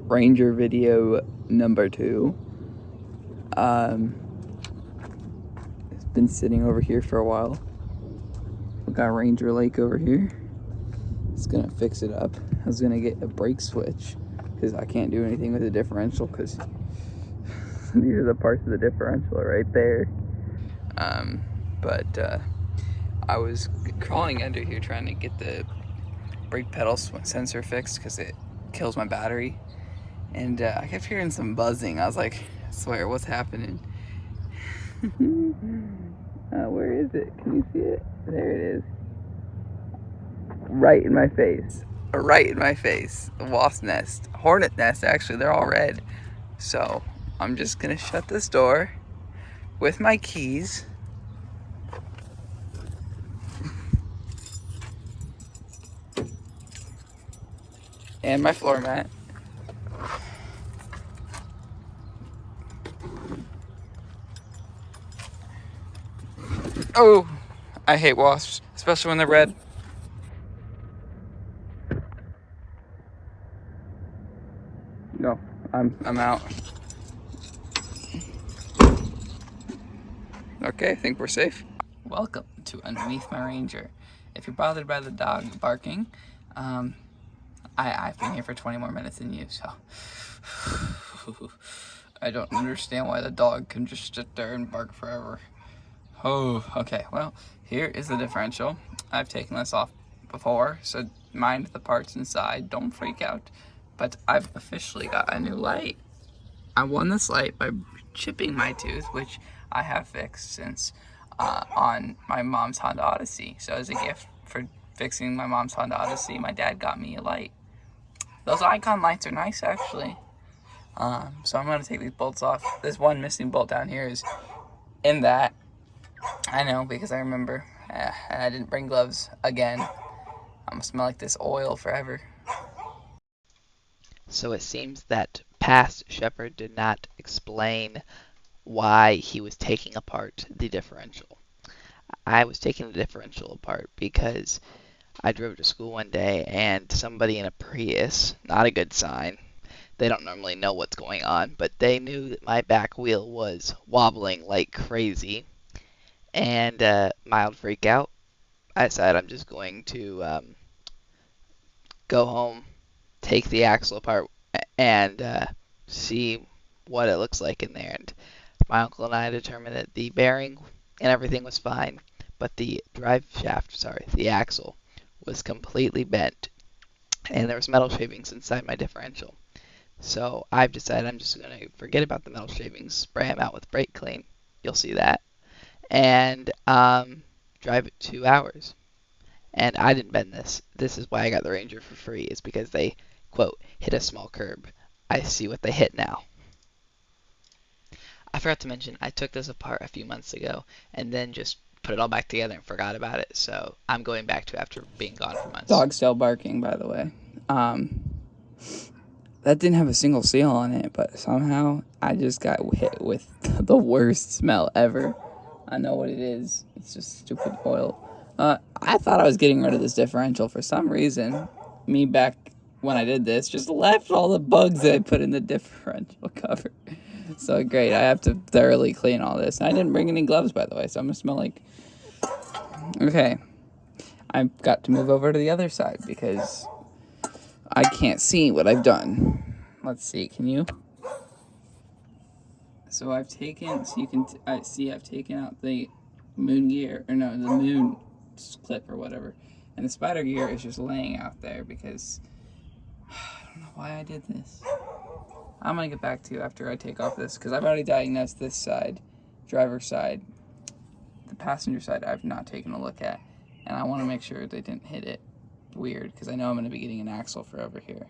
Ranger video number 2. It's been sitting over here for a while. We got Ranger Lake over here. It's gonna fix it up. I was gonna get a brake switch because I can't do anything with the differential because these are the parts of the differential right there. But I was crawling under here trying to get the brake pedal sensor fixed because it kills my battery. And I kept hearing some buzzing. I was like, I swear, what's happening? Where is it? Can you see it? There it is. Right in my face. Right in my face. A wasp nest. Hornet nest, actually. They're all red. So I'm just going to shut this door with my keys. And my floor mat. Oh, I hate wasps, especially when they're red. No, I'm out. Okay, I think we're safe. Welcome to Underneath My Ranger. If you're bothered by the dog barking, I've been here for 20 more minutes than you, so I don't understand why the dog can just sit there and bark forever. Oh, okay, well, here is the differential. I've taken this off before, so mind the parts inside, don't freak out. But I've officially got a new light. I won this light by chipping my tooth, which I have fixed since on my mom's Honda Odyssey. So as a gift for fixing my mom's Honda Odyssey, my dad got me a light. Those icon lights are nice, actually. So I'm going to take these bolts off. This one missing bolt down here is in that. I know, because I remember. And I didn't bring gloves again. I'm going to smell like this oil forever. So it seems that past Shepard did not explain why he was taking apart the differential. I was taking the differential apart because I drove to school one day and somebody in a Prius, not a good sign, they don't normally know what's going on, but they knew that my back wheel was wobbling like crazy, and mild freak out. I decided I'm just going to go home, take the axle apart, and see what it looks like in there. And my uncle and I determined that the bearing and everything was fine, but the drive shaft, sorry, the axle, was completely bent, and there was metal shavings inside my differential. So I've decided I'm just going to forget about the metal shavings, spray them out with brake clean, you'll see that, and drive it 2 hours. And I didn't bend this. This is why I got the Ranger for free, is because they, quote, hit a small curb. I see what they hit now. I forgot to mention, I took this apart a few months ago and then just put it all back together and forgot about it. So I'm going back to after being gone for months. Dog's still barking, by the way. That didn't have a single seal on it, but somehow I just got hit with the worst smell ever. I know what it is. It's just stupid oil. I thought I was getting rid of this differential for some reason. Me back when I did this just left all the bugs that I put in the differential cover. So great, I have to thoroughly clean all this. I didn't bring any gloves, by the way, so I'm gonna smell like... Okay, I've got to move over to the other side because I can't see what I've done. Let's see, can you? So I've taken, so you can see I've taken out the moon gear, or no, the moon clip or whatever. And the spider gear is just laying out there because I don't know why I did this. I'm going to get back to you after I take off this because I've already diagnosed this side, driver's side. The passenger side I've not taken a look at. And I want to make sure they didn't hit it weird because I know I'm going to be getting an axle forever here.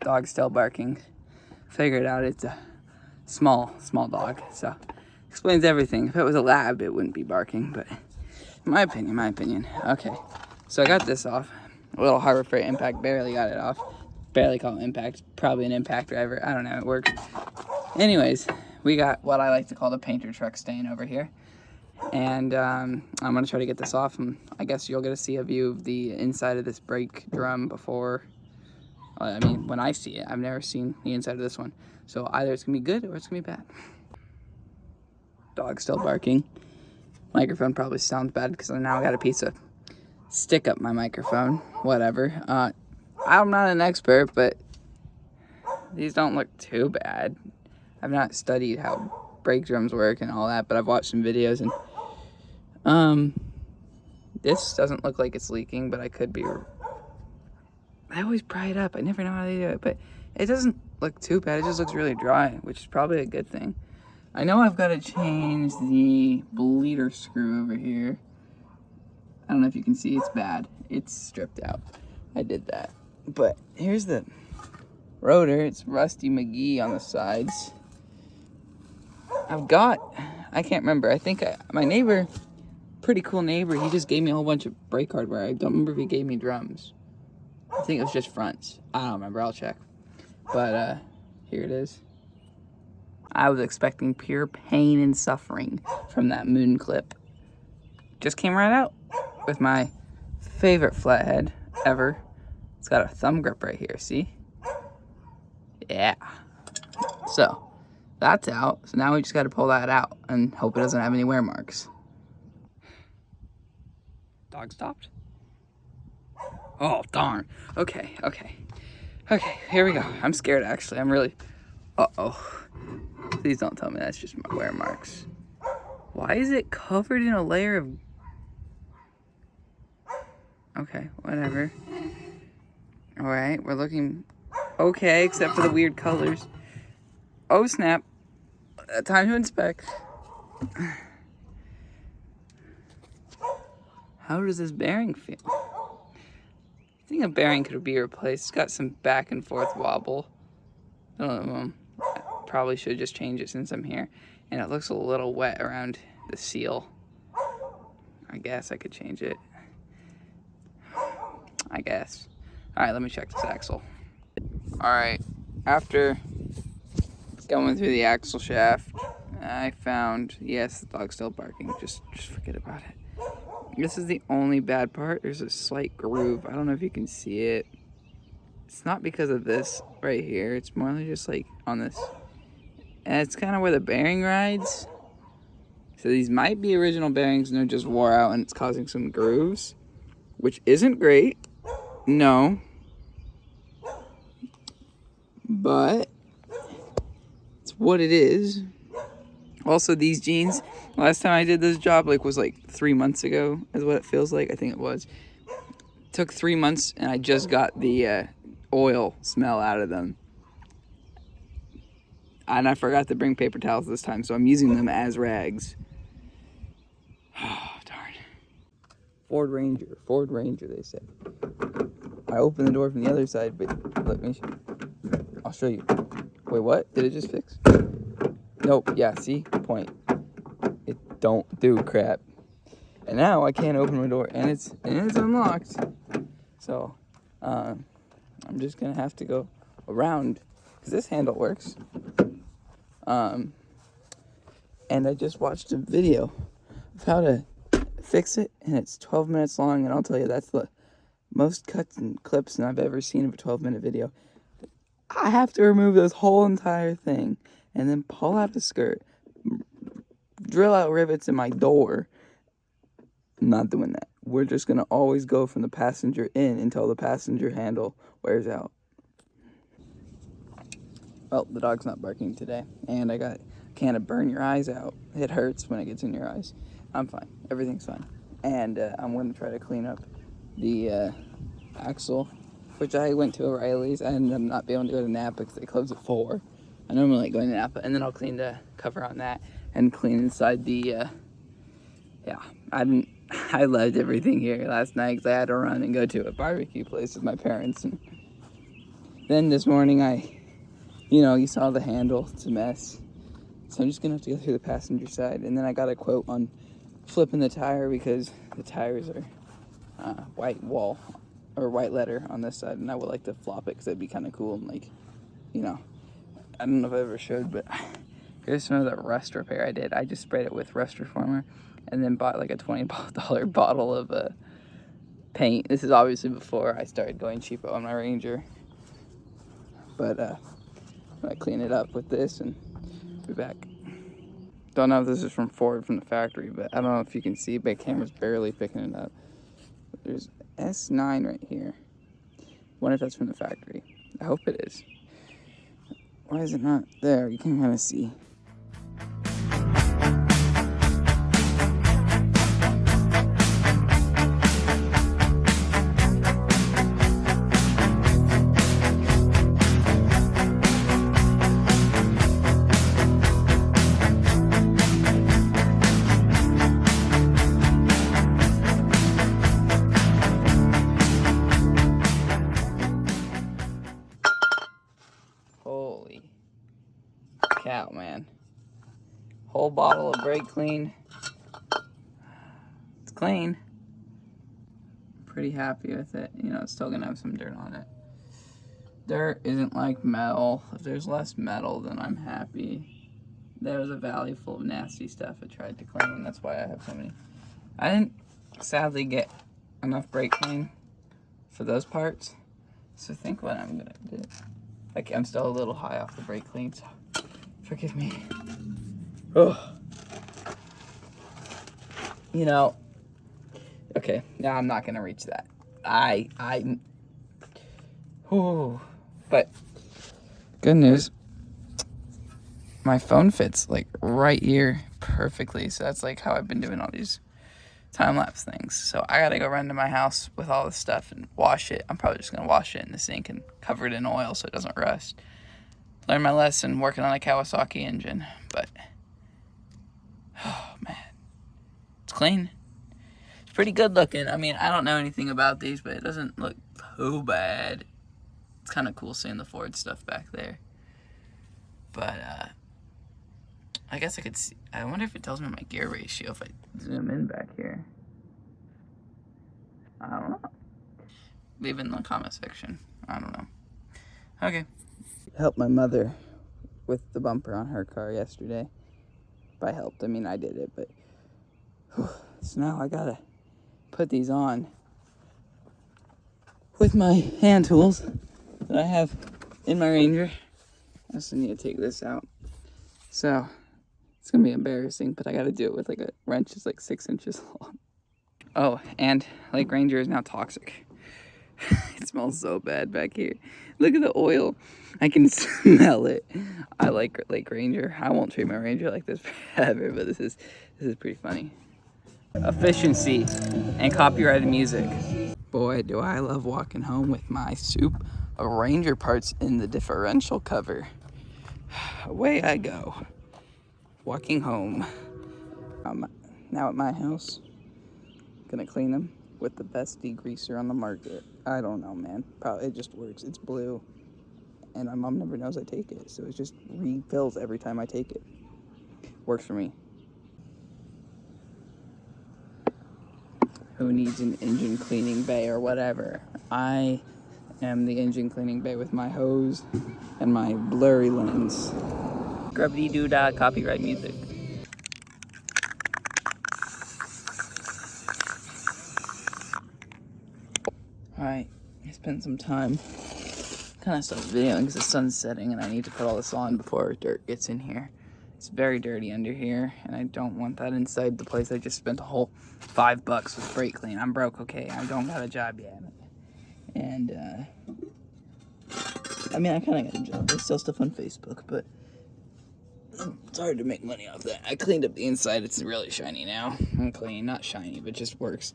Dog's still barking. Figured out it's a small dog, so explains everything. If it was a lab, it wouldn't be barking, but my opinion. Okay, so I got this off. A little Harbor Freight impact, barely got it off. Barely call it impact, probably an impact driver. I don't know, it works. Anyways, we got what I like to call the painter truck stain over here. And I'm gonna try to get this off, and I guess you'll get to see a view of the inside of this brake drum before I mean, when I see it, I've never seen the inside of this one. So either it's gonna be good or it's gonna be bad. Dog still barking. Microphone probably sounds bad because I now got a piece of stick up my microphone. Whatever. I'm not an expert, but these don't look too bad. I've not studied how brake drums work and all that, but I've watched some videos and this doesn't look like it's leaking, but I could be. I always pry it up. I never know how they do it, but it doesn't look too bad. It just looks really dry, which is probably a good thing. I know I've got to change the bleeder screw over here. I don't know if you can see, it's bad. It's stripped out. I did that. But here's the rotor. It's Rusty McGee on the sides. I can't remember. I think my neighbor, pretty cool neighbor, he just gave me a whole bunch of brake hardware. I don't remember if he gave me drums. I think it was just fronts. I don't remember. I'll check. But here it is. I was expecting pure pain and suffering from that moon clip. Just came right out with my favorite flathead ever. It's got a thumb grip right here, see? Yeah. So, that's out. So now we just got to pull that out and hope it doesn't have any wear marks. Dog stopped? Oh, darn. Okay, here we go. I'm scared, actually. I'm really... Uh-oh. Please don't tell me that's just my wear marks. Why is it covered in a layer of... Okay, whatever. Alright, we're looking okay, except for the weird colors. Oh, snap. Time to inspect. How does this bearing feel? I think a bearing could be replaced. It's got some back and forth wobble. I don't know. I probably should just change it since I'm here. And it looks a little wet around the seal. I guess I could change it. I guess. Alright, let me check this axle. Alright, after going through the axle shaft, I found, yes, the dog's still barking. Just forget about it. This is the only bad part. There's a slight groove. I don't know if you can see it. It's not because of this right here. It's more like just like on this. And it's kind of where the bearing rides. So these might be original bearings and they're just wore out and it's causing some grooves, which isn't great. No. But it's what it is. Also, these jeans, last time I did this job was like 3 months ago, is what it feels like. I think it was. It took 3 months, and I just got the oil smell out of them. And I forgot to bring paper towels this time, so I'm using them as rags. Oh, darn. Ford Ranger, they said. I opened the door from the other side, but let me, I'll show you. Wait, what? Did it just fix? Nope, yeah, see? Point. It don't do crap. And now I can't open my door, and it's unlocked. So, I'm just gonna have to go around, because this handle works. And I just watched a video of how to fix it, and it's 12 minutes long, and I'll tell you, that's the most cuts and clips I've ever seen of a 12-minute video. I have to remove this whole entire thing, and then pull out the skirt, drill out rivets in my door. I'm not doing that. We're just going to always go from the passenger in until the passenger handle wears out. Well, the dog's not barking today, and I got a can of burn your eyes out. It hurts when it gets in your eyes. I'm fine. Everything's fine. And I'm going to try to clean up the axle, which I went to O'Reilly's. I ended up not being able to go to Napa because they close at 4. I normally like going to Napa, and then I'll clean the cover on that and clean inside the, yeah, I loved everything here last night because I had to run and go to a barbecue place with my parents. And then this morning you saw the handle, it's a mess. So I'm just going to have to go through the passenger side. And then I got a quote on flipping the tire because the tires are white wall or white letter on this side. And I would like to flop it because that'd be kind of cool. And I don't know if I ever showed, but here's some of the rust repair I did. I just sprayed it with Rust Reformer and then bought like a $20 bottle of paint. This is obviously before I started going cheapo on my Ranger. But I clean it up with this and be back. Don't know if this is from Ford from the factory, but I don't know if you can see, but camera's barely picking it up. There's S9 right here. Wonder if that's from the factory. I hope it is. Why is it not there? You can kind of see. Holy cow, man. Whole bottle of brake clean. It's clean. Pretty happy with it. You know, it's still gonna have some dirt on it. Dirt isn't like metal. If there's less metal, then I'm happy. There was a valley full of nasty stuff I tried to clean. That's why I have so many. I didn't sadly get enough brake clean for those parts. So think what I'm gonna do. Like, I'm still a little high off the brake clean, so forgive me. Oh. You know, okay, now I'm not gonna reach that. But good news, my phone fits like right here perfectly. So that's like how I've been doing all these time-lapse things. So I gotta go run to my house with all this stuff and wash it. I'm probably just gonna wash it in the sink and cover it in oil so it doesn't rust. Learned my lesson working on a Kawasaki engine, but oh man, it's clean. It's pretty good looking. I mean, I don't know anything about these, but it doesn't look too bad. It's kind of cool seeing the Ford stuff back there. But I guess I could see. I wonder if it tells me my gear ratio if I zoom in back here. I don't know. Leave it in the comment section. I don't know. Okay. Helped my mother with the bumper on her car yesterday. By helped, I mean I did it, but so now I gotta put these on with my hand tools that I have in my Ranger. I also need to take this out. So it's gonna be embarrassing, but I gotta do it with like a wrench that's like 6 inches long. Oh, and Lake Ranger is now toxic. It smells so bad back here. Look at the oil. I can smell it. I like Lake Ranger. I won't treat my Ranger like this forever, but this is pretty funny. Efficiency and copyrighted music. Boy, do I love walking home with my soup of Ranger parts in the differential cover. Away I go. Walking home. I'm now at my house. Gonna clean them with the best degreaser on the market. I don't know, man. Probably it just works. It's blue. And my mom never knows I take it. So it just refills every time I take it. Works for me. Who needs an engine cleaning bay or whatever? I am the engine cleaning bay with my hose and my blurry lens. Grubbity doo dah, copyright music. Alright, I spent some time kind of stopped videoing because the sun's setting and I need to put all this on before dirt gets in here. It's very dirty under here and I don't want that inside the place I just spent a whole $5 with brake clean. I'm broke, okay? I don't got a job yet. And, I mean, I kind of got a job. There's still stuff on Facebook, but it's hard to make money off that. I cleaned up the inside. It's really shiny now. I'm clean. Not shiny, but just works.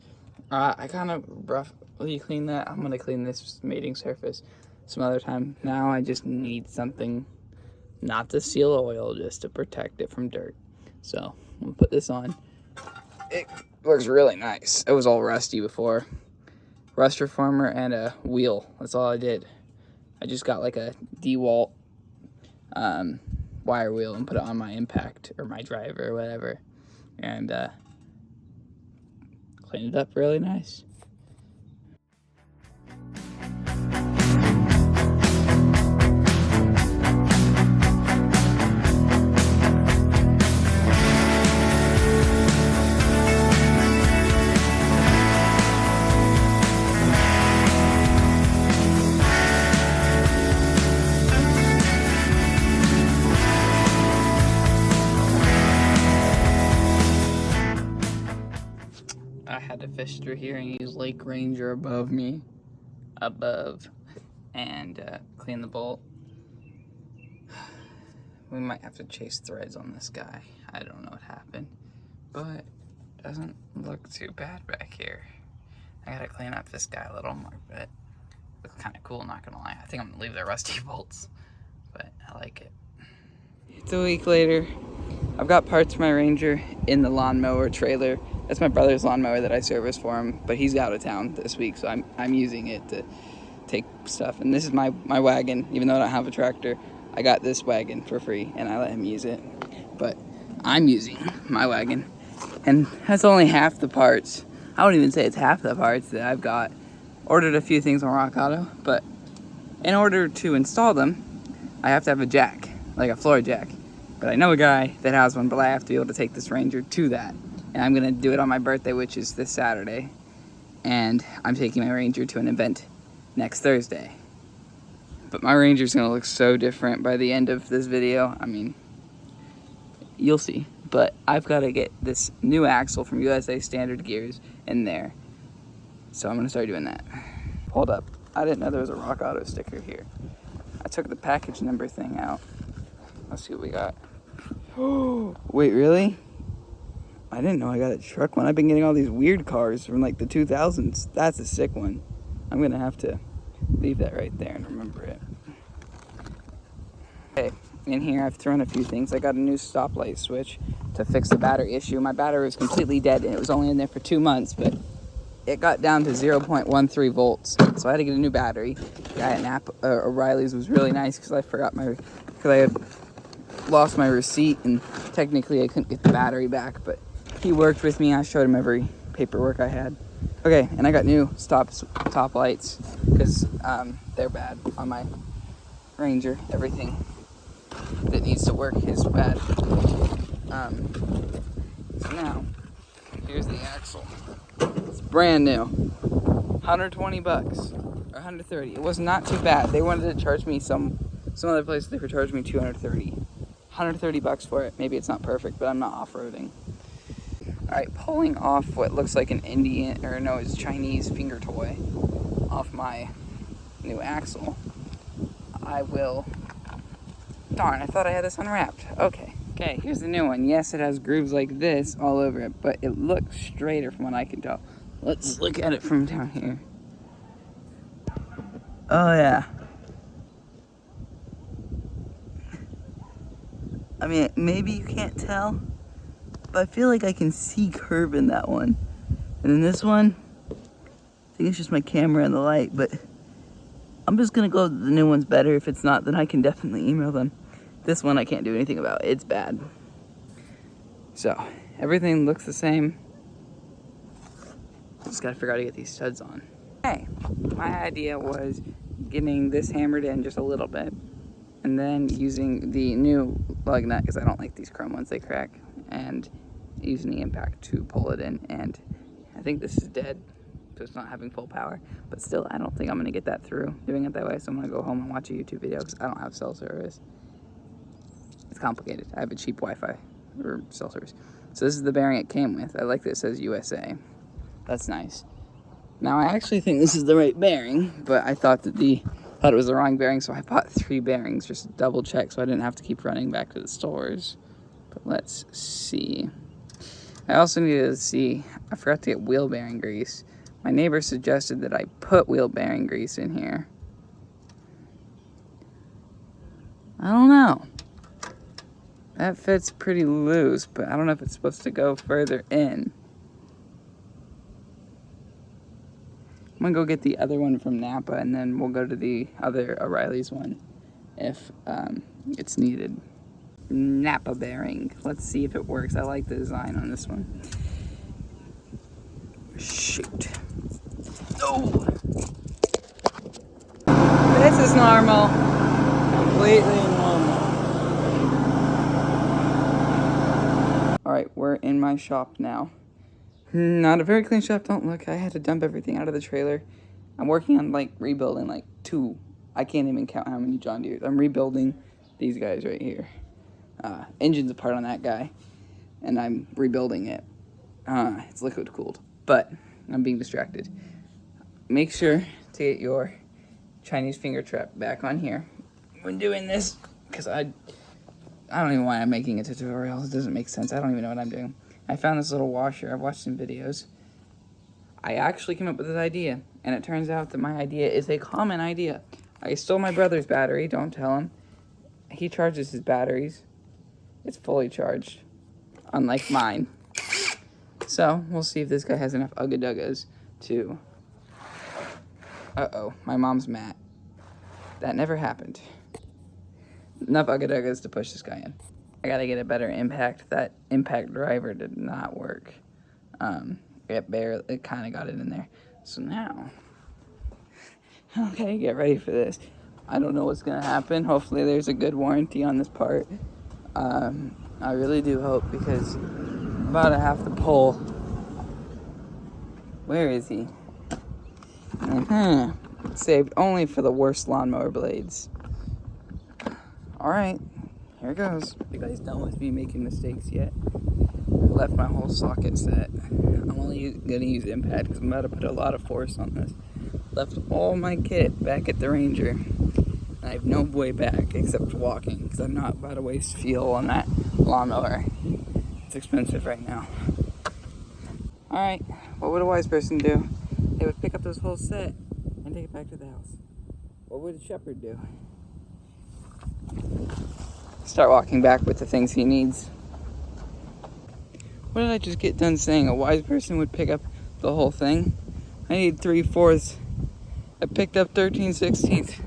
I kind of roughly clean that. I'm going to clean this mating surface some other time. Now I just need something not to seal oil, just to protect it from dirt. So I'm going to put this on. It works really nice. It was all rusty before. Rust reformer and a wheel. That's all I did. I just got like a DeWalt wire wheel and put it on my impact or my driver or whatever. And cleaned it up really nice. to fish through here and use Lake Ranger above me. And clean the bolt. We might have to chase threads on this guy. I don't know what happened, but doesn't look too bad back here. I gotta clean up this guy a little more, but it looks kind of cool, not gonna lie. I think I'm gonna leave the rusty bolts, but I like it. It's a week later. I've got parts for my Ranger in the lawnmower trailer. That's my brother's lawnmower that I service for him, but he's out of town this week, so I'm using it to take stuff. And this is my wagon. Even though I don't have a tractor, I got this wagon for free and I let him use it. But I'm using my wagon, and that's only half the parts. I wouldn't even say it's half the parts that I've got. Ordered a few things on Rock Auto, but in order to install them, I have to have a jack, like a floor jack. But I know a guy that has one, but I have to be able to take this Ranger to that. And I'm gonna do it on my birthday, which is this Saturday. And I'm taking my Ranger to an event next Thursday. But my Ranger's gonna look so different by the end of this video. I mean, you'll see. But I've gotta get this new axle from USA Standard Gears in there. So I'm gonna start doing that. Hold up, I didn't know there was a Rock Auto sticker here. I took the package number thing out. Let's see what we got. Oh, wait, really? I didn't know I got a truck one. I've been getting all these weird cars from like the 2000s. That's a sick one. I'm gonna have to leave that right there and remember it. Okay, in here I've thrown a few things. I got a new stoplight switch to fix the battery issue. My battery was completely dead and it was only in there for 2 months, but it got down to 0.13 volts. So I had to get a new battery. The guy at O'Reilly's was really nice because I had lost my receipt and technically I couldn't get the battery back, but he worked with me. I showed him every paperwork I had. Okay, and I got new top lights because they're bad on my Ranger. Everything that needs to work is bad. So now, here's the axle. It's brand new. 120 bucks or 130. It was not too bad. They wanted to charge me some other place they were charging me 230. 130 bucks for it. Maybe it's not perfect, but I'm not off-roading. Alright, pulling off what looks like an it's Chinese finger toy off my new axle. Darn, I thought I had this unwrapped. Okay, here's the new one. Yes, it has grooves like this all over it, but it looks straighter from what I can tell. Let's look at it from down here. Oh yeah. I mean, maybe you can't tell, but I feel like I can see curve in that one. And in this one, I think it's just my camera and the light, but I'm just gonna go with the new one's better. If it's not, then I can definitely email them. This one I can't do anything about. It's bad. So, everything looks the same. Just gotta figure out how to get these studs on. Okay, my idea was getting this hammered in just a little bit, and then using the new lug nut, because I don't like these chrome ones, they crack, and using the impact to pull it in. And I think this is dead, so it's not having full power, but still I don't think I'm gonna get that through doing it that way. So I'm gonna go home and watch a YouTube video because I don't have cell service. It's complicated. I have a cheap Wi-Fi or cell service. So this is the bearing it came with. I like that it says USA. That's nice. Now I actually think this is the right bearing, but I thought it was the wrong bearing, so I bought 3 bearings just to double check so I didn't have to keep running back to the stores. But let's see. I also needed to see, I forgot to get wheel bearing grease. My neighbor suggested that I put wheel bearing grease in here. I don't know. That fits pretty loose, but I don't know if it's supposed to go further in. I'm gonna go get the other one from Napa, and then we'll go to the other O'Reilly's one if it's needed. Napa bearing. Let's see if it works. I like the design on this one. Shoot. Oh! This is normal. Completely normal. Alright, we're in my shop now. Not a very clean shop, don't look. I had to dump everything out of the trailer. I'm working on rebuilding 2. I can't even count how many John Deeres. I'm rebuilding these guys right here. Engine's apart on that guy, and I'm rebuilding it. It's liquid cooled. But I'm being distracted. Make sure to get your Chinese finger trap back on here when doing this, because I don't even know why I'm making a tutorial. It doesn't make sense. I don't even know what I'm doing. I found this little washer. I've watched some videos. I actually came up with this idea, and it turns out that my idea is a common idea. I stole my brother's battery. Don't tell him. He charges his batteries. It's fully charged, unlike mine. So, we'll see if this guy has enough Ugga-Duggas to... Uh-oh, my mom's mat. That never happened. Enough Ugga-Duggas to push this guy in. I gotta get a better impact. That impact driver did not work. It kind of got it in there. So now, okay, get ready for this. I don't know what's gonna happen. Hopefully there's a good warranty on this part. I really do hope, because I'm about to have to pull. Where is he? Saved only for the worst lawnmower blades. Alright, here goes. You guys done with me making mistakes yet? I left my whole socket set. I'm only gonna use impact because I'm about to put a lot of force on this. Left all my kit back at the Ranger. And I have no way back except walking, because I'm not about to waste fuel on that lawnmower. It's expensive right now. Alright, what would a wise person do? They would pick up this whole set and take it back to the house. What would a shepherd do? Start walking back with the things he needs. What did I just get done saying? A wise person would pick up the whole thing? I need 3/4. I picked up 13/16.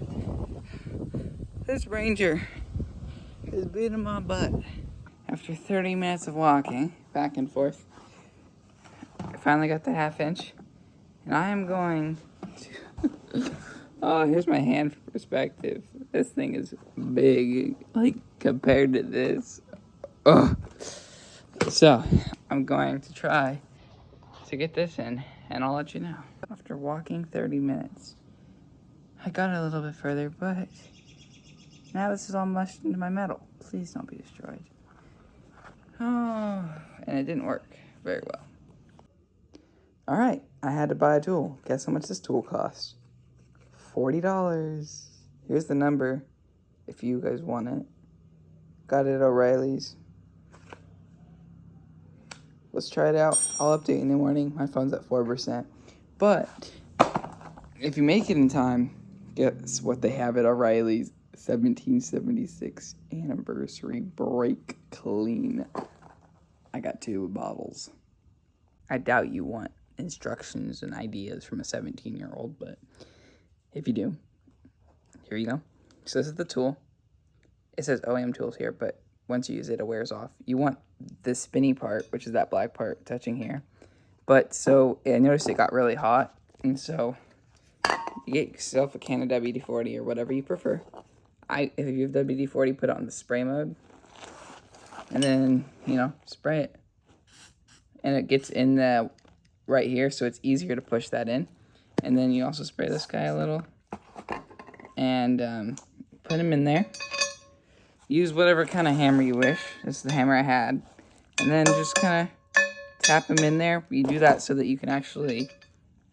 This Ranger is beating my butt. After 30 minutes of walking back and forth, I finally got the 1/2 inch. And I am going to... Oh, here's my hand for perspective. This thing is big, like, compared to this. Ugh. So, I'm going to try to get this in, and I'll let you know. After walking 30 minutes, I got it a little bit further, but now this is all mushed into my metal. Please don't be destroyed. Oh, and it didn't work very well. Alright, I had to buy a tool. Guess how much this tool cost? $40. Here's the number if you guys want it. Got it at O'Reilly's. Let's try it out. I'll update in the morning. My phone's at 4%. But if you make it in time, guess what they have at O'Reilly's? 1776 anniversary brake clean. I got 2 bottles. I doubt you want instructions and ideas from a 17-year-old, but if you do, here you go. So this is the tool. It says OEM tools here, but once you use it, it wears off. You want the spinny part, which is that black part touching here. But so I noticed it got really hot, and so you get yourself a can of WD-40 or whatever you prefer. If you have WD-40, put it on the spray mode, and then, spray it. And it gets in the right here, so it's easier to push that in. And then you also spray this guy a little, and put him in there. Use whatever kind of hammer you wish. This is the hammer I had. And then just kind of tap him in there. You do that so that you can actually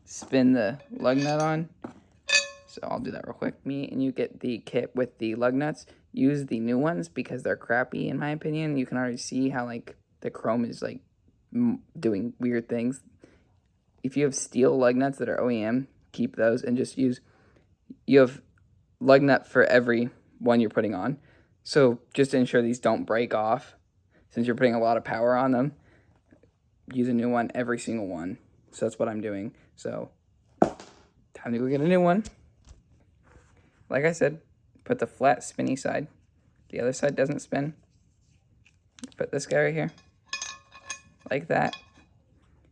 spin the lug nut on. So I'll do that real quick. And you get the kit with the lug nuts. Use the new ones because they're crappy in my opinion. You can already see how like the chrome is like doing weird things. If you have steel lug nuts that are OEM, keep those and just use... You have lug nut for every one you're putting on. So just to ensure these don't break off, since you're putting a lot of power on them, use a new one every single one. So that's what I'm doing. So time to go get a new one. Like I said, put the flat spinny side. The other side doesn't spin. Put this guy right here. Like that.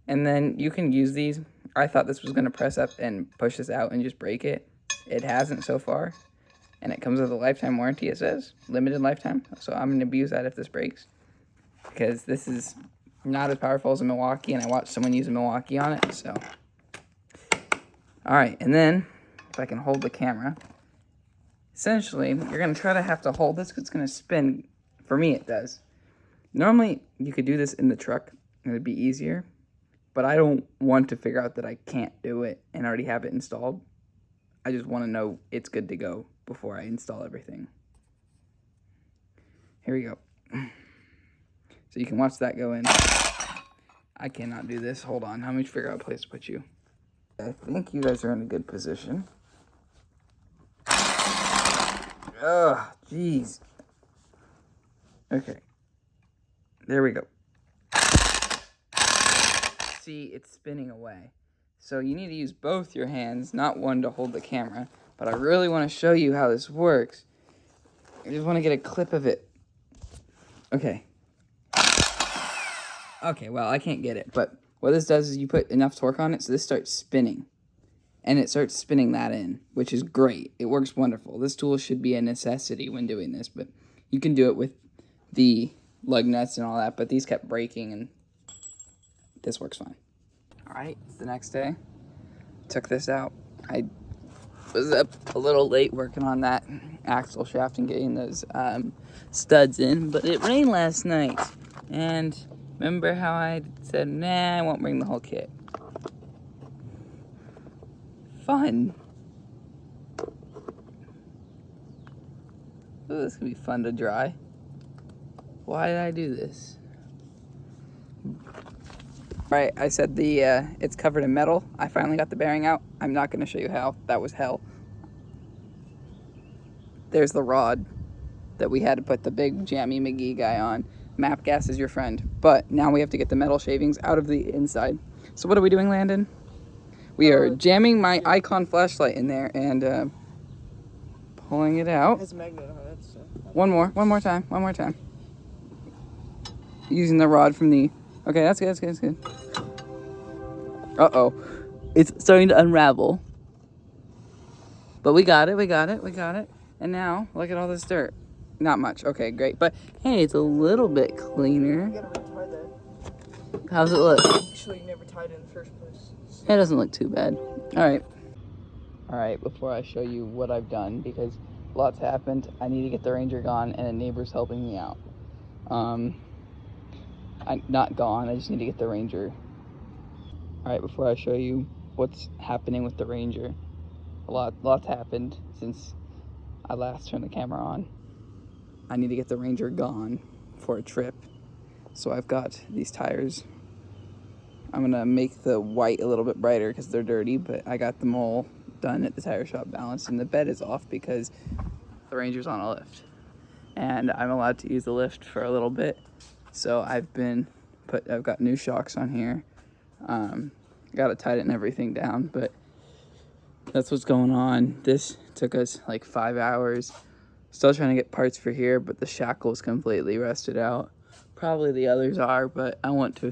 And then you can use these. I thought this was going to press up and push this out and just break it. It hasn't so far. And it comes with a lifetime warranty, it says. Limited lifetime. So I'm going to abuse that if this breaks. Because this is not as powerful as a Milwaukee. And I watched someone use a Milwaukee on it. So. Alright. And then, if I can hold the camera. Essentially, you're going to try to have to hold this because it's going to spin. For me, it does. Normally, you could do this in the truck. It would be easier. but I don't want to figure out that I can't do it and already have it installed. I just want to know it's good to go before I install everything. Here we go. So you can watch that go in. I cannot do this. Hold on. Let me figure out a place to put you. I think you guys are in a good position. Ugh, jeez. Okay. There we go. See, it's spinning away. So you need to use both your hands, not one to hold the camera. But I really want to show you how this works. I just want to get a clip of it. Okay. Okay, well, I can't get it. But what this does is you put enough torque on it so this starts spinning. And it starts spinning that in, which is great. It works wonderful. This tool should be a necessity when doing this, but you can do it with the lug nuts and all that, but these kept breaking, and this works fine. All right, it's the next day. Took this out. I was up a little late working on that axle shaft and getting those studs in, but it rained last night. And remember how I said, nah, I won't bring the whole kit. Fun. Ooh, this could be fun to dry. Why did I do this? Right, I said it's covered in metal. I finally got the bearing out. I'm not going to show you how. That was hell. There's the rod that we had to put the big Jammy McGee guy on. MAP gas is your friend. But now we have to get the metal shavings out of the inside. So what are we doing, Landon? We are jamming my Icon flashlight in there and pulling it out. It has a magnet on it, so. One more time. Using the rod from the... Okay, that's good. Uh-oh. It's starting to unravel. But we got it. And now, look at all this dirt. Not much. Okay, great. But, hey, it's a little bit cleaner. You gotta retie that. How's it look? Actually, you never tied it in the first place. It doesn't look too bad. All right, before I show you what I've done, because lots happened, I need to get the Ranger gone, and a neighbor's helping me out. I'm not gone, I just need to get the Ranger. All right, before I show you what's happening with the Ranger, lots happened since I last turned the camera on. I need to get the Ranger gone for a trip. So I've got these tires. I'm gonna make the white a little bit brighter because they're dirty, but I got them all done at the tire shop balanced, and the bed is off because the Ranger's on a lift. And I'm allowed to use the lift for a little bit. So I've got new shocks on here. Got it tighten everything down, but that's what's going on. This took us like 5 hours. Still trying to get parts for here, but the shackle's completely rusted out. Probably the others are, but I want to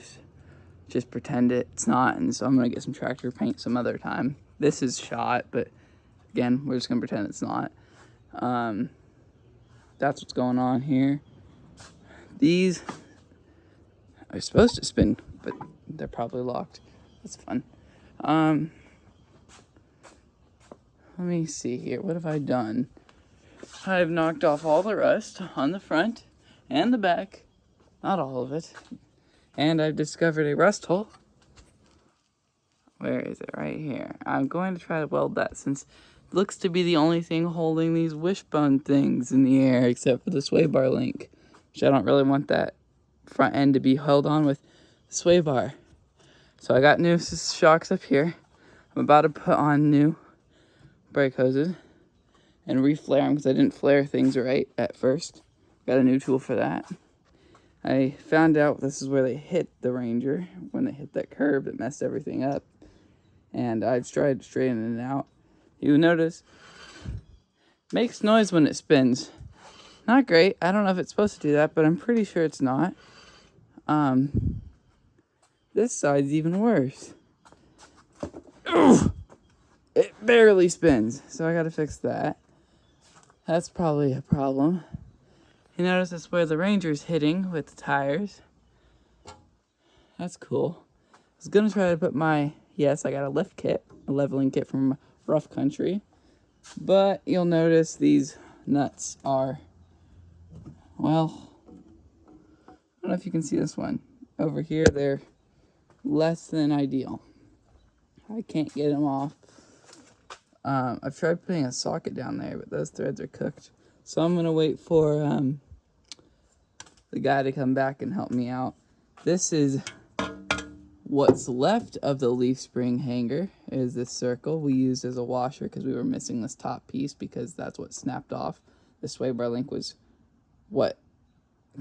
just pretend it's not, and so I'm gonna get some tractor paint some other time. This is shot, but again, we're just gonna pretend it's not. That's what's going on here. These are supposed to spin, but they're probably locked. That's fun. Let me see here. What have I done? I've knocked off all the rust on the front and the back. Not all of it. And I've discovered a rust hole. Where is it? Right here. I'm going to try to weld that since it looks to be the only thing holding these wishbone things in the air except for the sway bar link, which I don't really want that front end to be held on with sway bar. So I got new shocks up here. I'm about to put on new brake hoses and reflare them because I didn't flare things right at first. Got a new tool for that. I found out this is where they hit the Ranger when they hit that curb that messed everything up. And I've tried straightening it out. You notice, makes noise when it spins. Not great. I don't know if it's supposed to do that, but I'm pretty sure it's not. This side's even worse. Ugh! It barely spins, so I gotta fix that. That's probably a problem. You notice that's where the Ranger's hitting with the tires. That's cool. I was gonna try to put I got a lift kit, a leveling kit from Rough Country. But you'll notice these nuts are, well, I don't know if you can see this one. Over here, they're less than ideal. I can't get them off. I've tried putting a socket down there, but those threads are cooked. So I'm gonna wait for the guy to come back and help me out. This is what's left of the leaf spring hanger, is this circle we used as a washer because we were missing this top piece because that's what snapped off. This sway bar link was what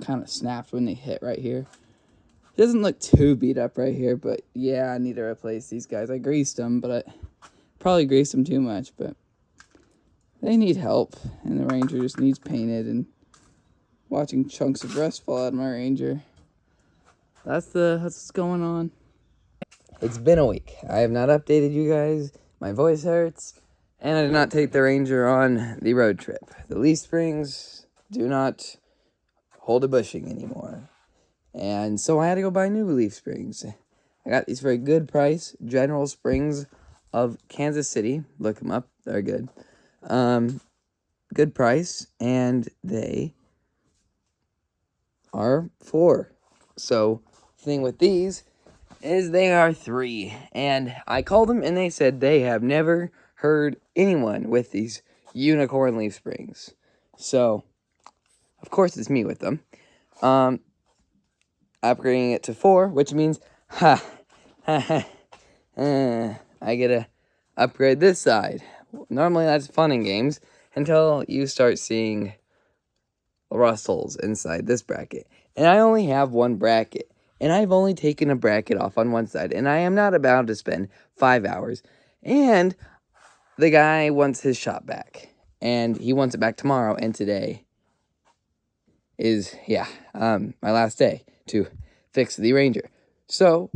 kind of snapped when they hit right here. It doesn't look too beat up right here, but yeah, I need to replace these guys. I greased them, but I probably greased them too much, but they need help, and the Ranger just needs painted, and watching chunks of rust fall out of my Ranger. That's what's going on. It's been a week. I have not updated you guys. My voice hurts, and I did not take the Ranger on the road trip. The leaf springs do not hold a bushing anymore, and so I had to go buy new leaf springs. I got these for a good price. General Springs of Kansas City. Look them up. They're good. Good price, and they are 4. So, thing with these is they are 3. And I called them, and they said they have never heard anyone with these unicorn leaf springs. So, of course, it's me with them. Upgrading it to 4, which means, I get to upgrade this side. Normally, that's fun in games until you start seeing rustles inside this bracket. And I only have one bracket. And I've only taken a bracket off on one side. And I am not about to spend 5 hours. And the guy wants his shop back. And he wants it back tomorrow. And today is, my last day to fix the Ranger. So,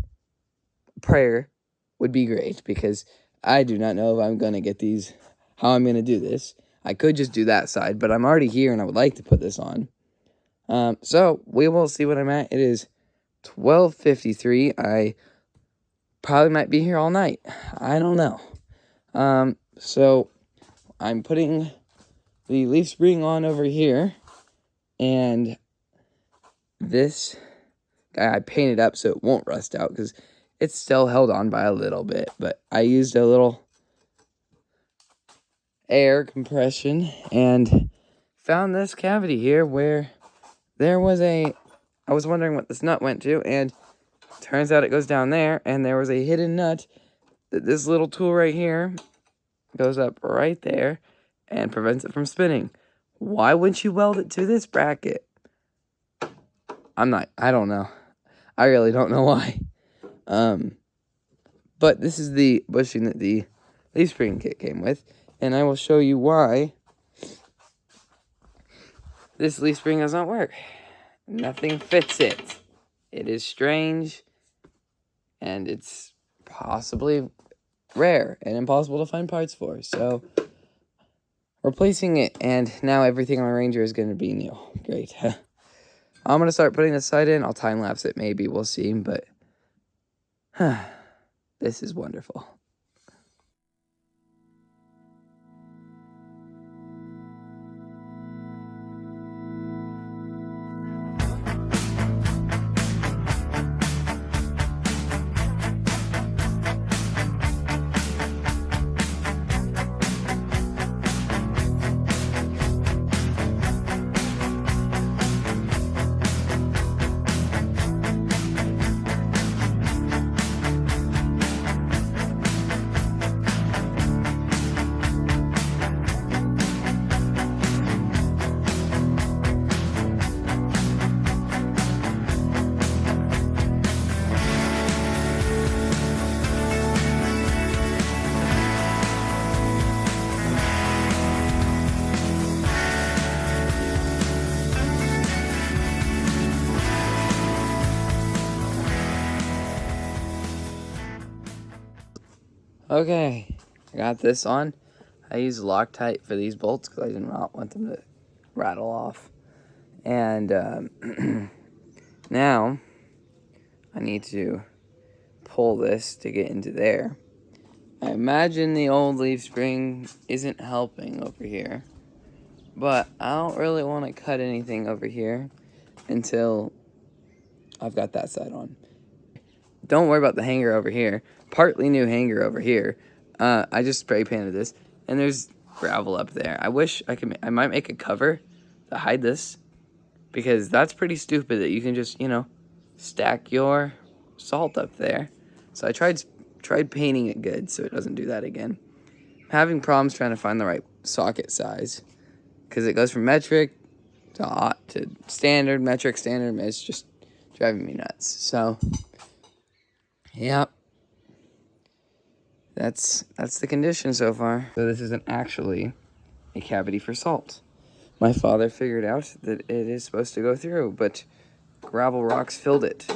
prayer would be great. Because I do not know if I'm going to get these, how I'm going to do this. I could just do that side. But I'm already here and I would like to put this on. So, we will see what I'm at. It is 12:53. I probably might be here all night. I don't know. So, I'm putting the leaf spring on over here. And this guy I painted up so it won't rust out because it's still held on by a little bit. But I used a little air compression and found this cavity here where there was I was wondering what this nut went to, and turns out it goes down there, and there was a hidden nut that this little tool right here goes up right there and prevents it from spinning. Why wouldn't you weld it to this bracket? I don't know. I really don't know why. But this is the bushing that the leaf spring kit came with, and I will show you why this leaf spring does not work. Nothing fits it. It is strange, and it's possibly rare and impossible to find parts for. So, replacing it, and now everything on my Ranger is going to be new. Great. I'm going to start putting this side in. I'll time-lapse it, maybe. We'll see, but this is wonderful. Okay, I got this on. I use Loctite for these bolts because I did not want them to rattle off. And now I need to pull this to get into there. I imagine the old leaf spring isn't helping over here. But I don't really want to cut anything over here until I've got that side on. don't worry about the hanger over here. Partly new hanger over here. I just spray painted this, and there's gravel up there. I wish I might make a cover to hide this, because that's pretty stupid that you can just, stack your salt up there. So I tried painting it good so it doesn't do that again. I'm having problems trying to find the right socket size, because it goes from metric to standard, metric, standard. It's just driving me nuts. So, yeah, that's the condition so far. So this isn't actually a cavity for salt. My father figured out that it is supposed to go through, but gravel rocks filled it.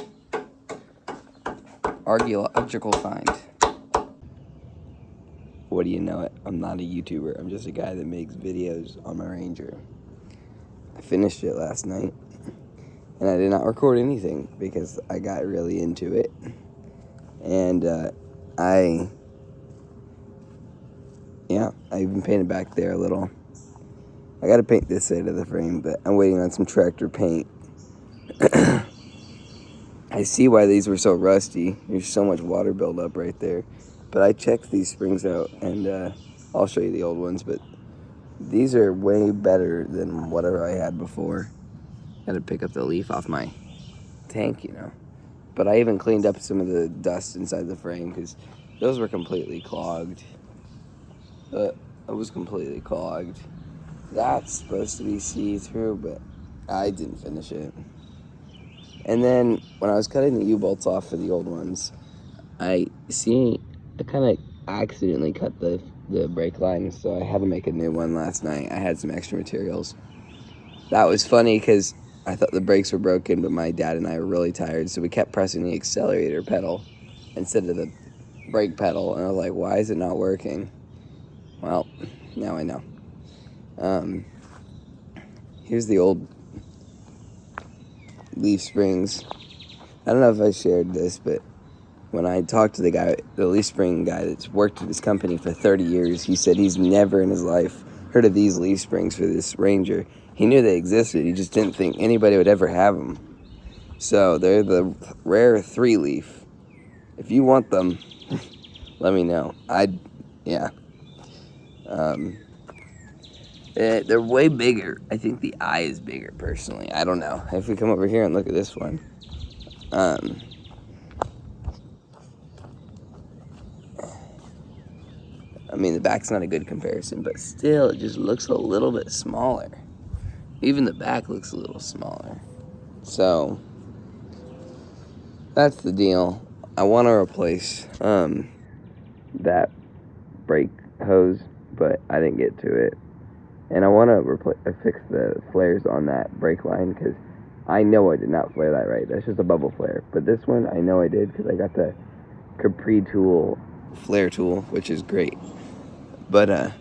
Archaeological find. What do you know it? I'm not a YouTuber. I'm just a guy that makes videos on my Ranger. I finished it last night, and I did not record anything because I got really into it. And I even painted back there a little. I got to paint this side of the frame, but I'm waiting on some tractor paint. I see why these were so rusty. There's so much water buildup right there. But I checked these springs out, and I'll show you the old ones, but these are way better than whatever I had before. Got to pick up the leaf off my tank, But I even cleaned up some of the dust inside the frame because those were completely clogged. It was completely clogged. That's supposed to be see-through, but I didn't finish it. And then when I was cutting the U-bolts off for the old ones, I kind of accidentally cut the brake line, so I had to make a new one last night. I had some extra materials. That was funny because I thought the brakes were broken, but my dad and I were really tired, so we kept pressing the accelerator pedal instead of the brake pedal, and I was like, why is it not working? Well, now I know. Here's the old leaf springs. I don't know if I shared this, but when I talked to the leaf spring guy that's worked at this company for 30 years, he said he's never in his life heard of these leaf springs for this Ranger. He knew they existed, he just didn't think anybody would ever have them. So they're the rare 3-leaf. If you want them, let me know. They're way bigger. I think the eye is bigger, personally. I don't know. If we come over here and look at this one, I mean, the back's not a good comparison, but still, it just looks a little bit smaller. Even the back looks a little smaller. So, that's the deal. I want to replace that brake hose, but I didn't get to it. And I want to fix the flares on that brake line, because I know I did not flare that right. That's just a bubble flare. But this one, I know I did, because I got the Capri tool flare tool, which is great. But,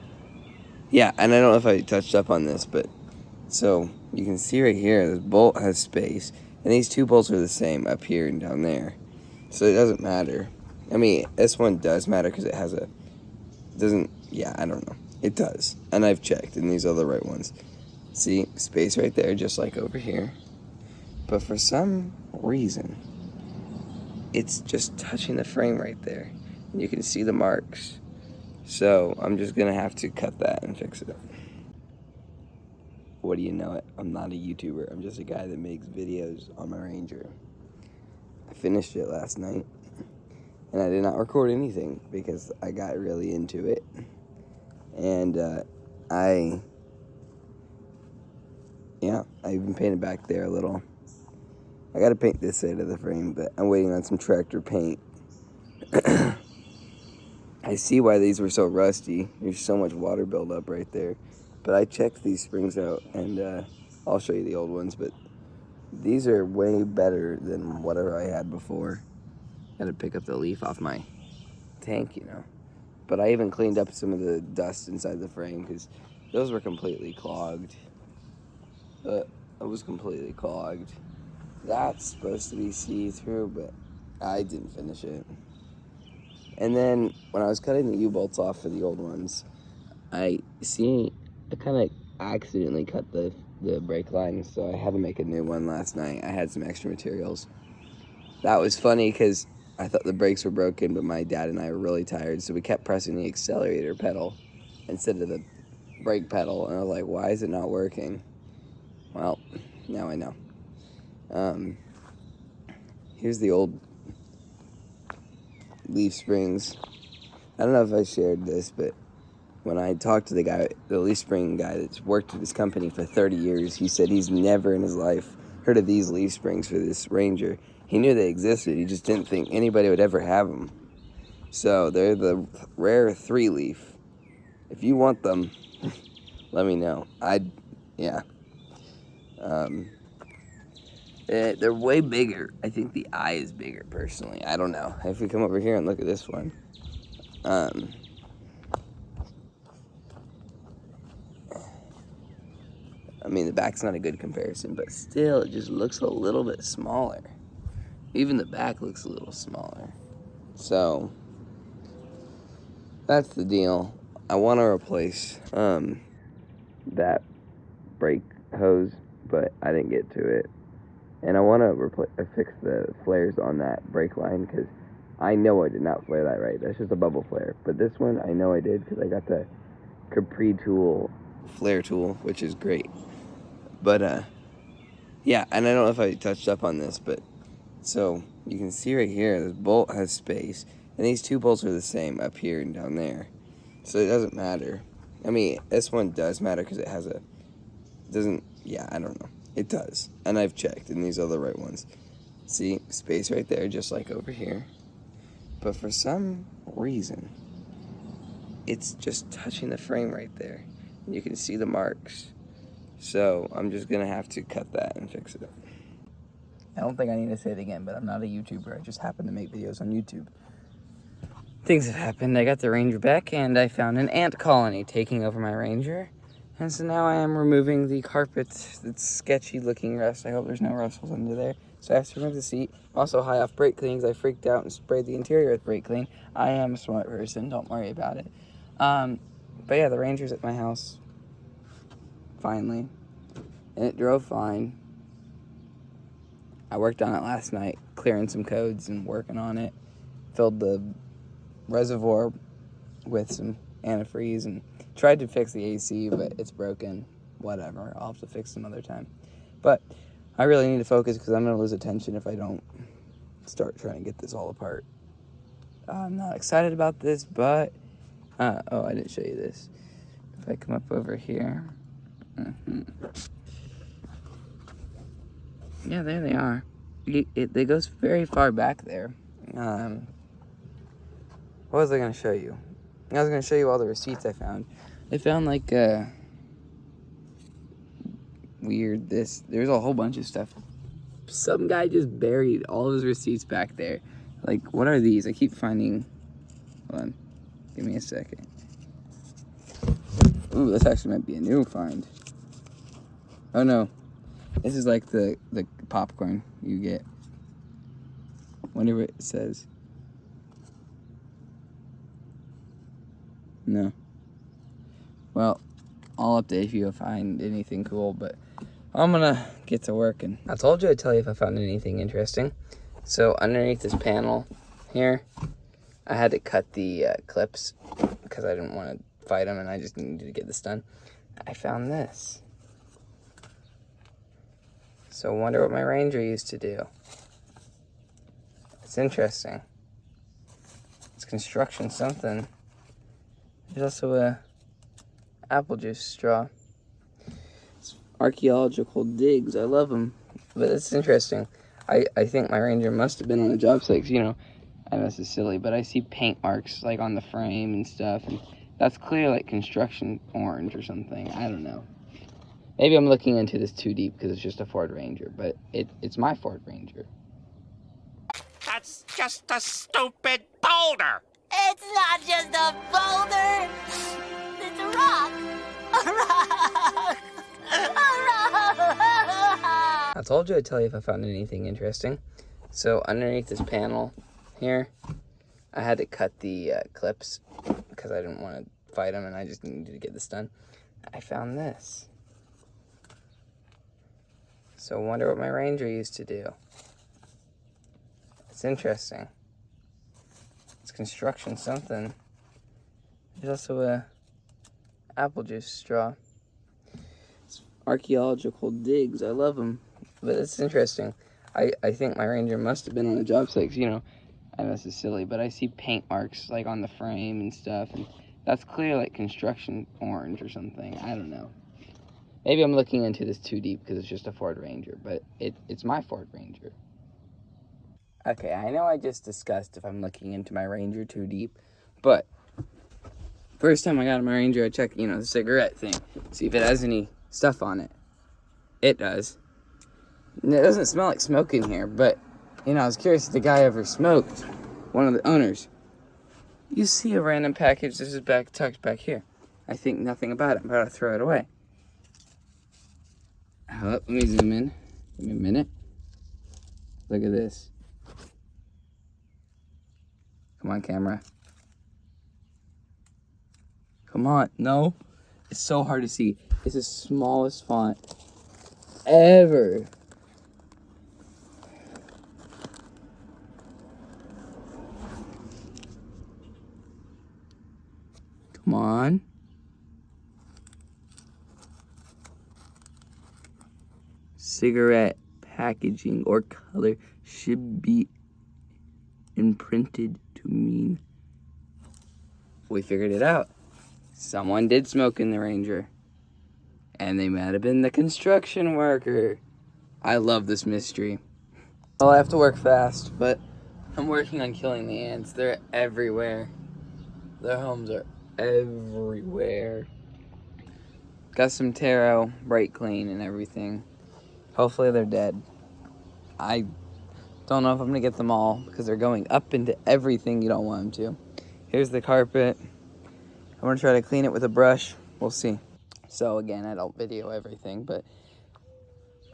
yeah, and I don't know if I touched up on this, but so you can see right here, this bolt has space, and these two bolts are the same up here and down there. So it doesn't matter. I mean, this one does matter because it has I don't know. It does. And I've checked, and these are the right ones. See, space right there, just like over here. But for some reason, it's just touching the frame right there. And you can see the marks. So I'm just going to have to cut that and fix it. What do you know it? I'm not a YouTuber. I'm just a guy that makes videos on my Ranger. I finished it last night, and I did not record anything because I got really into it. And I even painted back there a little. I got to paint this side of the frame, but I'm waiting on some tractor paint. I see why these were so rusty. There's so much water buildup right there. But I checked these springs out, and I'll show you the old ones, but these are way better than whatever I had before. Got to pick up the leaf off my tank, But I even cleaned up some of the dust inside the frame because those were completely clogged. It was completely clogged. That's supposed to be see-through, but I didn't finish it. And then when I was cutting the U-bolts off for the old ones, I kind of accidentally cut the brake line, so I had to make a new one last night. I had some extra materials. That was funny because I thought the brakes were broken, but my dad and I were really tired, so we kept pressing the accelerator pedal instead of the brake pedal, and I was like, why is it not working? Well, now I know. Here's the old leaf springs. I don't know if I shared this, but when I talked to the leaf spring guy that's worked at this company for 30 years, he said he's never in his life heard of these leaf springs for this Ranger. He knew they existed, he just didn't think anybody would ever have them. So they're the rare 3-leaf. If you want them, let me know. Yeah. They're way bigger. I think the eye is bigger, personally. I don't know. If we come over here and look at this one, I mean, the back's not a good comparison, but still, it just looks a little bit smaller. Even the back looks a little smaller. So, that's the deal. I want to replace that brake hose, but I didn't get to it. And I want to fix the flares on that brake line, because I know I did not flare that right. That's just a bubble flare. But this one, I know I did, because I got the Capri tool flare tool, which is great. But, yeah, and I don't know if I touched up on this, but so you can see right here, this bolt has space, and these two bolts are the same up here and down there. So it doesn't matter. I mean, this one does matter because it has yeah, I don't know. It does. And I've checked, and these are the right ones. See, space right there, just like over here. But for some reason, it's just touching the frame right there. And you can see the marks. So I'm just going to have to cut that and fix it. I don't think I need to say it again, but I'm not a YouTuber. I just happen to make videos on YouTube. Things have happened. I got the Ranger back, and I found an ant colony taking over my Ranger. And so now I am removing the carpet. It's sketchy looking rust. I hope there's no rustles under there. So I have to remove the seat. Also, high off brake cleans. I freaked out and sprayed the interior with brake clean. I am a smart person. Don't worry about it. But yeah, the Ranger's at my house. Finally. And it drove fine. I worked on it last night, clearing some codes and working on it. Filled the reservoir with some antifreeze and tried to fix the AC, but it's broken. Whatever, I'll have to fix some other time. But I really need to focus because I'm going to lose attention if I don't start trying to get this all apart. I'm not excited about this, but oh, I didn't show you this. If I come up over here, yeah, there they are. It goes very far back there. What was I going to show you? I was going to show you all the receipts I found. I found like there's a whole bunch of stuff. Some guy just buried all of his receipts back there. Like, what are these? I keep finding, hold on, give me a second. Ooh, this actually might be a new find. Oh no, this is like the popcorn you get. Wonder what it says. No. Well, I'll update you if I find anything cool, but I'm gonna get to working. I told you I'd tell you if I found anything interesting. So underneath this panel here, I had to cut the clips because I didn't want to fight them and I just needed to get this done. I found this. So I wonder what my Ranger used to do. It's interesting. It's construction something. There's also a apple juice straw. It's archaeological digs. I love them. But it's interesting. I think my Ranger must have been on a job site. 'Cause, you know, I know this is silly, but I see paint marks like on the frame and stuff. And that's clear like construction orange or something. I don't know. Maybe I'm looking into this too deep because it's just a Ford Ranger, but it's my Ford Ranger. That's just a stupid boulder. It's not just a boulder. It's a rock. A rock. A rock. I told you I'd tell you if I found anything interesting. So underneath this panel here, I had to cut the clips because I didn't want to fight them and I just needed to get this done. I found this. So I wonder what my Ranger used to do. It's interesting. construction something. There's also a apple juice straw. It's archaeological digs. I love them. But it's interesting. I think my Ranger must have been on a job site. 'Cause, you know, I know this is silly, but I see paint marks like on the frame and stuff. And that's clear like construction orange or something. I don't know. Maybe I'm looking into this too deep because it's just a Ford Ranger, but it's my Ford Ranger. Okay, I know I just discussed if I'm looking into my Ranger too deep, but first time I got in my Ranger, I checked, you know, the cigarette thing, see if it has any stuff on it. It does. And it doesn't smell like smoke in here, but, you know, I was curious if the guy ever smoked, one of the owners. You see a random package, this is tucked back here. I think nothing about it, I'm about to throw it away. Let me zoom in. Give me a minute. Look at this. Come on, camera. Come on. No. It's so hard to see. It's the smallest font ever. Come on. Cigarette packaging or color should be imprinted to mean. We figured it out. Someone did smoke in the Ranger. And they might have been the construction worker. I love this mystery. Well, I have to work fast, but I'm working on killing the ants. They're everywhere. Their homes are everywhere. Got some taro, bright clean and everything. Hopefully they're dead. I don't know if I'm gonna get them all because they're going up into everything you don't want them to. Here's the carpet. I'm gonna try to clean it with a brush. We'll see. So again, I don't video everything, but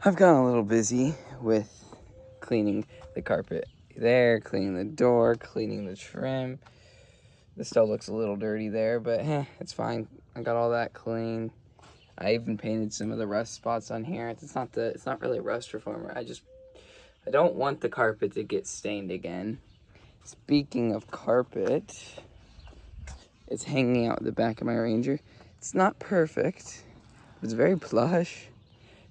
I've gotten a little busy with cleaning the carpet there, cleaning the door, cleaning the trim. This still looks a little dirty there, but it's fine. I got all that clean. I even painted some of the rust spots on here. It's not really rust reformer. I don't want the carpet to get stained again. Speaking of carpet, it's hanging out the back of my Ranger. It's not perfect. It's very plush.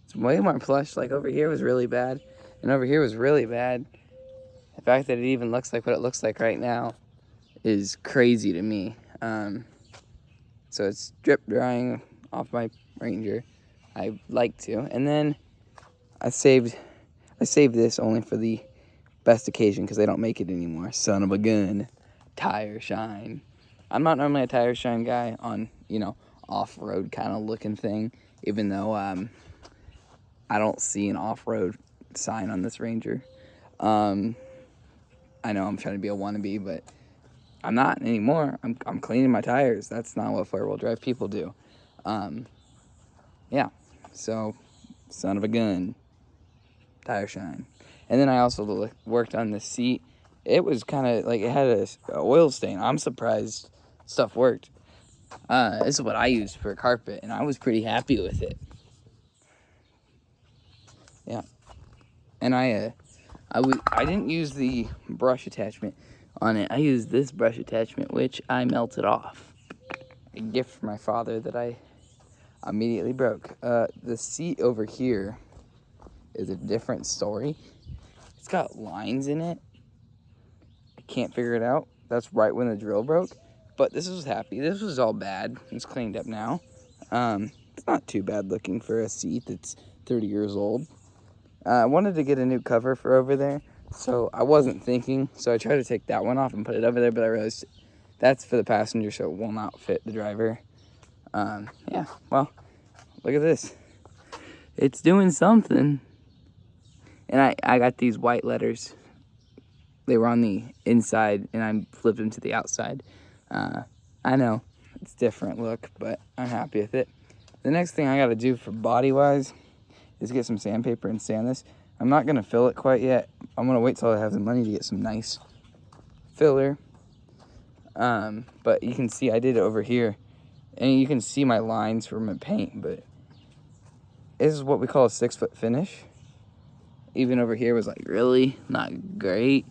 It's way more plush. Like over here was really bad, and over here was really bad. The fact that it even looks like what it looks like right now is crazy to me. So it's drip drying off my Ranger. I like to, and then I saved this only for the best occasion because they don't make it anymore. Son of a gun, tire shine. I'm not normally a tire shine guy on, you know, off-road kind of looking thing, even though I don't see an off-road sign on this Ranger. I know I'm trying to be a wannabe, but I'm not anymore. I'm cleaning my tires. That's not what four-wheel drive people do. Yeah, so son of a gun, tire shine. And then I also worked on the seat. It was kind of like it had a oil stain. I'm surprised stuff worked. This is what I used for a carpet, and I was pretty happy with it. Yeah, and I didn't use the brush attachment on it. I used this brush attachment, which I melted off. A gift from my father that I immediately broke. The seat over here is a different story. It's got lines in it. I can't figure it out. That's right when the drill broke. But this was happy. This was all bad. It's cleaned up now. It's not too bad looking for a seat that's 30 years old. I wanted to get a new cover for over there, so I wasn't thinking. So I tried to take that one off and put it over there, but I realized that's for the passenger, so it will not fit the driver. Yeah, well, look at this. It's doing something. And I got these white letters. They were on the inside, and I flipped them to the outside. I know, it's a different look, but I'm happy with it. The next thing I gotta do for body-wise is get some sandpaper and sand this. I'm not gonna fill it quite yet. I'm gonna wait till I have the money to get some nice filler. But you can see I did it over here, and you can see my lines from my paint, but this is what we call a 6-foot finish. Even over here was like really not great.